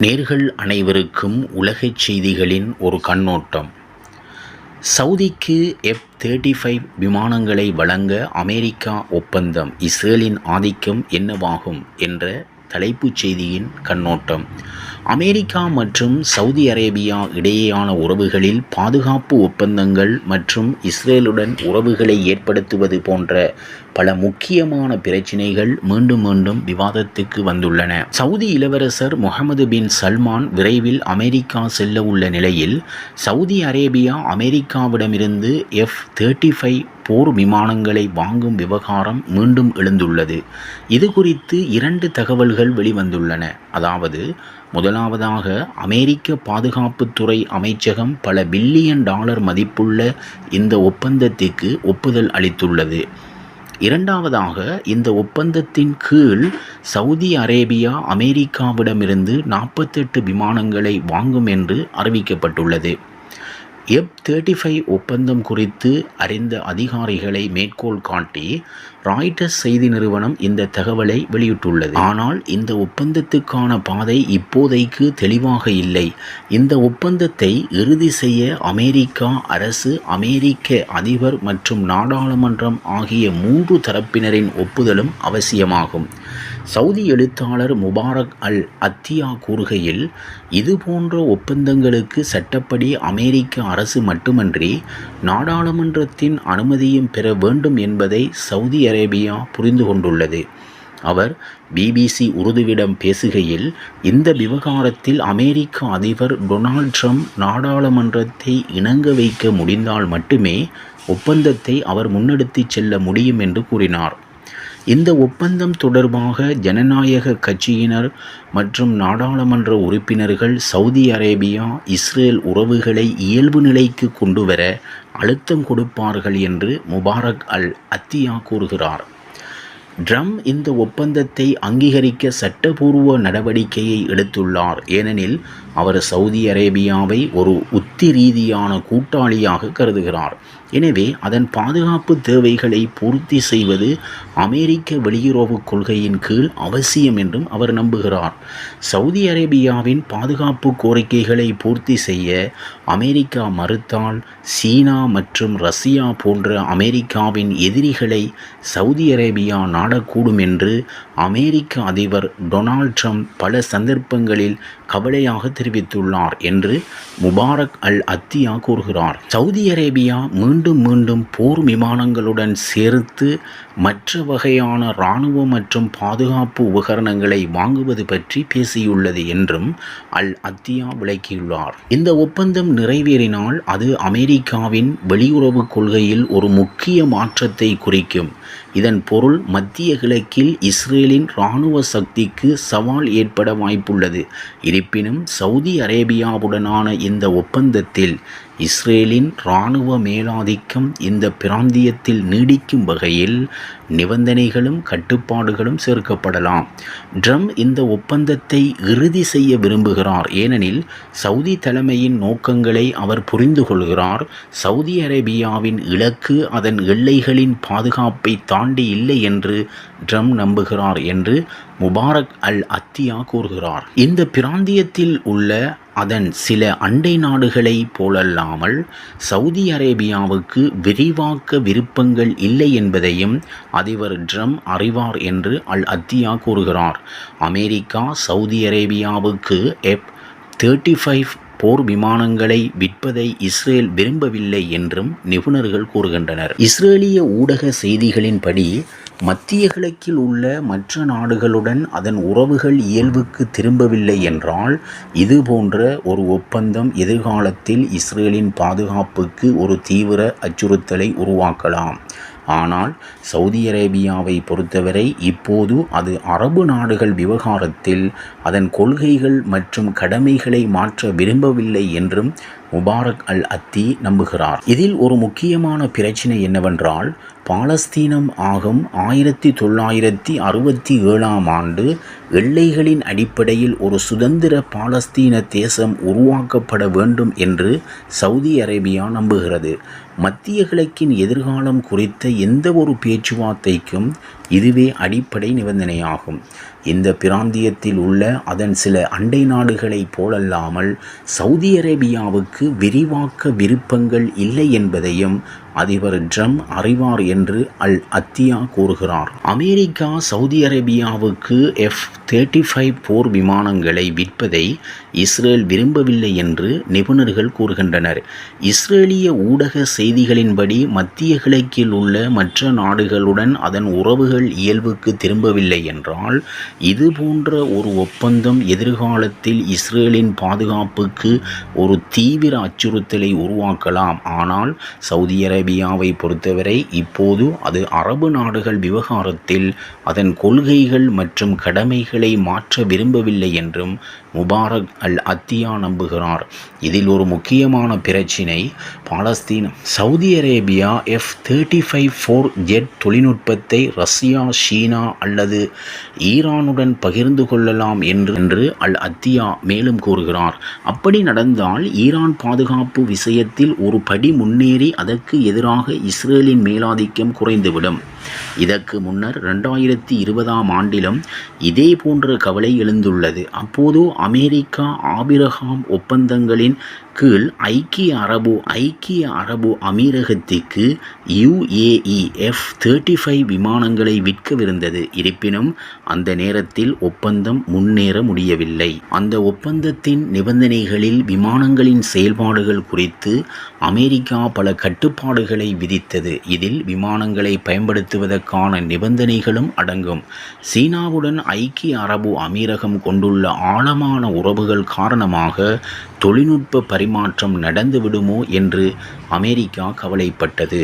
நேர்கள் அனைவருக்கும் உலகச் செய்திகளின் ஒரு கண்ணோட்டம். சவுதிக்கு F-35 விமானங்களை வழங்க அமெரிக்கா ஒப்பந்தம், இஸ்ரேலின் ஆதிக்கம் என்னவாகும் என்ற தலைப்புச் செய்தியின் கண்ணோட்டம். அமெரிக்கா மற்றும் சவுதி அரேபியா இடையேயான உறவுகளில் பாதுகாப்பு ஒப்பந்தங்கள் மற்றும் இஸ்ரேலுடன் உறவுகளை ஏற்படுத்துவது போன்ற பல முக்கியமான பிரச்சினைகள் மீண்டும் மீண்டும் விவாதத்துக்கு வந்துள்ளன. சவுதி இளவரசர் முகமது பின் சல்மான் விரைவில் அமெரிக்கா செல்ல உள்ள நிலையில் சவுதி அரேபியா அமெரிக்காவிடமிருந்து F-35 போர் விமானங்களை வாங்கும் விவகாரம் மீண்டும் எழுந்துள்ளது. இது குறித்து 2 தகவல்கள் வெளிவந்துள்ளன. அதாவது, முதலாவதாக, அமெரிக்க பாதுகாப்புத்துறை அமைச்சகம் பல பில்லியன் டாலர் மதிப்புள்ள இந்த ஒப்பந்தத்திற்கு ஒப்புதல் அளித்துள்ளது. இரண்டாவதாக, இந்த ஒப்பந்தத்தின் கீழ் சவுதி அரேபியா அமெரிக்காவிடமிருந்து 48 விமானங்களை வாங்கும் என்று அறிவிக்கப்பட்டுள்ளது. F-35 ஒப்பந்தம் குறித்து அறிந்த அதிகாரிகளை மேற்கோள் காட்டி ராய்ட்டர்ஸ் செய்தி நிறுவனம் இந்த தகவலை வெளியிட்டுள்ளது. ஆனால் இந்த ஒப்பந்தத்துக்கான பாதை இப்போதைக்கு தெளிவாக இல்லை. இந்த ஒப்பந்தத்தை இறுதி செய்ய அமெரிக்கா அரசு, அமெரிக்க அதிபர் மற்றும் நாடாளுமன்றம் ஆகிய 3 தரப்பினரின் ஒப்புதலும் அவசியமாகும். சவுதி எழுத்தாளர் முபாரக் அல் அத்தியா கூறுகையில், இதுபோன்ற ஒப்பந்தங்களுக்கு சட்டப்படி அமெரிக்க அரசு மட்டுமன்றி நாடாளுமன்றத்தின் அனுமதியும் பெற வேண்டும் என்பதை சவுதி அரேபியா புரிந்து கொண்டுள்ளது. அவர் BBC உருதுவிடம் பேசுகையில், இந்த விவகாரத்தில் அமெரிக்க அதிபர் டொனால்ட் ட்ரம்ப் நாடாளுமன்றத்தை இணங்க வைக்க முடிந்தால் மட்டுமே ஒப்பந்தத்தை அவர் முன்னெடுத்துச் செல்ல முடியும் என்று கூறினார். இந்த ஒப்பந்தம் தொடர்பாக ஜனநாயக கட்சியினர் மற்றும் நாடாளுமன்ற உறுப்பினர்கள் சவுதி அரேபியா இஸ்ரேல் உறவுகளை இயல்பு நிலைக்கு கொண்டுவர அழுத்தம் கொடுப்பார்கள் என்று முபாரக் அல் அத்தியா கூறுகிறார். ட்ரம்ப் இந்த ஒப்பந்தத்தை அங்கீகரிக்க சட்டபூர்வ நடவடிக்கையை எடுத்துள்ளார். ஏனெனில் அவர் சவுதி அரேபியாவை ஒரு உத்தி ரீதியான கூட்டாளியாக கருதுகிறார். எனவே அதன் பாதுகாப்பு தேவைகளை பூர்த்தி செய்வது அமெரிக்க வெளியுறவு கொள்கையின் கீழ் அவசியம் என்றும் அவர் நம்புகிறார். சவுதி அரேபியாவின் பாதுகாப்பு கோரிக்கைகளை பூர்த்தி செய்ய அமெரிக்கா மறுத்தால் சீனா மற்றும் ரஷ்யா போன்ற அமெரிக்காவின் எதிரிகளை சவுதி அரேபியா நாடக்கூடும் என்று அமெரிக்க அதிபர் டொனால்ட் ட்ரம்ப் பல சந்தர்ப்பங்களில் கவலையாக தெரிவித்துள்ளார் என்று முபாரக் அல் அத்தியா கூறுகிறார். சவுதி அரேபியா மீண்டும் போர் விமானங்களுடன் சேர்த்து மற்ற வகையான இராணுவ மற்றும் பாதுகாப்பு உபகரணங்களை வாங்குவது பற்றி பேசியுள்ளது என்றும் அல் அத்தியா விளக்கியுள்ளார். இந்த ஒப்பந்தம் நிறைவேறினால் அது அமெரிக்காவின் வெளியுறவு கொள்கையில் ஒரு முக்கிய மாற்றத்தை குறிக்கும். இதன் பொருள் மத்திய கிழக்கில் இஸ்ரேலின் இராணுவ சக்திக்கு சவால் ஏற்பட வாய்ப்புள்ளது. இருப்பினும் சவுதி அரேபியாவுடனான இந்த ஒப்பந்தத்தில் இஸ்ரேலின் இராணுவ மேலாதிக்கம் இந்த பிராந்தியத்தில் நீடிக்கும் வகையில் நிபந்தனைகளும் கட்டுப்பாடுகளும் சேர்க்கப்படலாம். ட்ரம்ப் இந்த ஒப்பந்தத்தை இறுதி செய்ய விரும்புகிறார். ஏனெனில் சவுதி தலைமையின் நோக்கங்களை அவர் புரிந்து கொள்கிறார். சவுதி அரேபியாவின் இலக்கு அதன் எல்லைகளின் பாதுகாப்பை தாண்டி இல்லை என்று ட்ரம்ப் நம்புகிறார் என்று முபாரக் அல் அத்தியா கூறுகிறார். இந்த பிராந்தியத்தில் உள்ள அதன் சில அண்டை நாடுகளை போலல்லாமல் சவுதி அரேபியாவுக்கு விரிவாக்க விருப்பங்கள் இல்லை என்பதையும் அதிபர் ட்ரம்ப் அறிவார் என்று அல் அத்தியா கூறுகிறார். அமெரிக்கா சவுதி அரேபியாவுக்கு F-35 போர் விமானங்களை விற்பதை இஸ்ரேல் விரும்பவில்லை என்றும் நிபுணர்கள் கூறுகின்றனர். இஸ்ரேலிய ஊடக செய்திகளின்படி மத்திய கிழக்கில் உள்ள மற்ற நாடுகளுடன் அதன் உறவுகள் இயல்புக்கு திரும்பவில்லை என்றால் இதுபோன்ற ஒரு ஒப்பந்தம் எதிர்காலத்தில் இஸ்ரேலின் பாதுகாப்புக்கு ஒரு தீவிர அச்சுறுத்தலை உருவாக்கலாம். ஆனால் சவுதி அரேபியாவை பொறுத்தவரை இப்போது அது அரபு நாடுகள் விவகாரத்தில் அதன் கொள்கைகள் மற்றும் கடமைகளை மாற்ற விரும்பவில்லை என்றும் முபாரக் அல் அத்தி நம்புகிறார். இதில் ஒரு முக்கியமான பிரச்சினை என்னவென்றால், பாலஸ்தீனம் ஆகும் 1967 ஆண்டு எல்லைகளின் அடிப்படையில் ஒரு சுதந்திர பாலஸ்தீன தேசம் உருவாக்கப்பட வேண்டும் என்று சவுதி அரேபியா நம்புகிறது. மத்திய கிழக்கின் எதிர்காலம் குறித்த எந்த ஒரு பேச்சுவார்த்தைக்கும் இதுவே அடிப்படை நிபந்தனையாகும். இந்த பிராந்தியத்தில் உள்ள அதன் சில அண்டை நாடுகளைப் போலல்லாமல் சவுதி அரேபியாவுக்கு விரிவாக்க விருப்பங்கள் இல்லை என்பதையும் அதிபர் ட்ரம்ப் அறிவார் என்று அல் அத்தியா கூறுகிறார். அமெரிக்கா சவுதி அரேபியாவுக்கு F-35 போர் விமானங்களை விற்பதை இஸ்ரேல் விரும்பவில்லை என்று நிபுணர்கள் கூறுகின்றனர். இஸ்ரேலிய ஊடக செய்திகளின்படி மத்திய கிழக்கில் உள்ள மற்ற நாடுகளுடன் அதன் உறவுகள் இயல்புக்கு திரும்பவில்லை என்றால் இதுபோன்ற ஒரு ஒப்பந்தம் எதிர்காலத்தில் இஸ்ரேலின் பாதுகாப்புக்கு ஒரு தீவிர அச்சுறுத்தலை உருவாக்கலாம். ஆனால் சவுதி அரேபியாவை பொறுத்தவரை இப்போது அது அரபு நாடுகள் விவகாரத்தில் அதன் கொள்கைகள் மற்றும் கடமைகளை மாற்ற விரும்பவில்லை என்றும் முபாரக் அல் அத்தியா நம்புகிறார். இதில் ஒரு முக்கியமான பிரச்சினை பாலஸ்தீனம். சவுதி அரேபியா F-35 போர் ஜெட் தொழில்நுட்பத்தை ரஷ்யா, சீனா அல்லது ஈரானுடன் பகிர்ந்து கொள்ளலாம் என்று அல் அத்தியா மேலும் கூறுகிறார். அப்படி நடந்தால் ஈரான் பாதுகாப்பு விஷயத்தில் ஒரு படி முன்னேறி அதற்கு எதிராக இஸ்ரேலின் மேலாதிக்கம் குறைந்துவிடும். இதற்கு முன்னர் 2020ஆம் ஆண்டிலும் இதே போன்ற கவலை எழுந்துள்ளது. அப்போது அமெரிக்கா ஆபிரகாம் ஒப்பந்தங்களின் கீழ் ஐக்கிய அரபு அமீரகத்திற்கு UAE F-35 விமானங்களை விற்கவிருந்தது. இருப்பினும் அந்த நேரத்தில் ஒப்பந்தம் முன்னேற முடியவில்லை. அந்த ஒப்பந்தத்தின் நிபந்தனைகளில் விமானங்களின் செயல்பாடுகள் குறித்து அமெரிக்கா பல கட்டுப்பாடுகளை விதித்தது. இதில் விமானங்களை பயன்படுத்துவதற்கான நிபந்தனைகளும் அடங்கும். சீனாவுடன் ஐக்கிய அரபு அமீரகம் கொண்டுள்ள ஆழமான உறவுகள் காரணமாக தொழில்நுட்ப பரிமாற்றம் நடந்துவிடுமோ என்று அமெரிக்கா கவலைப்பட்டது.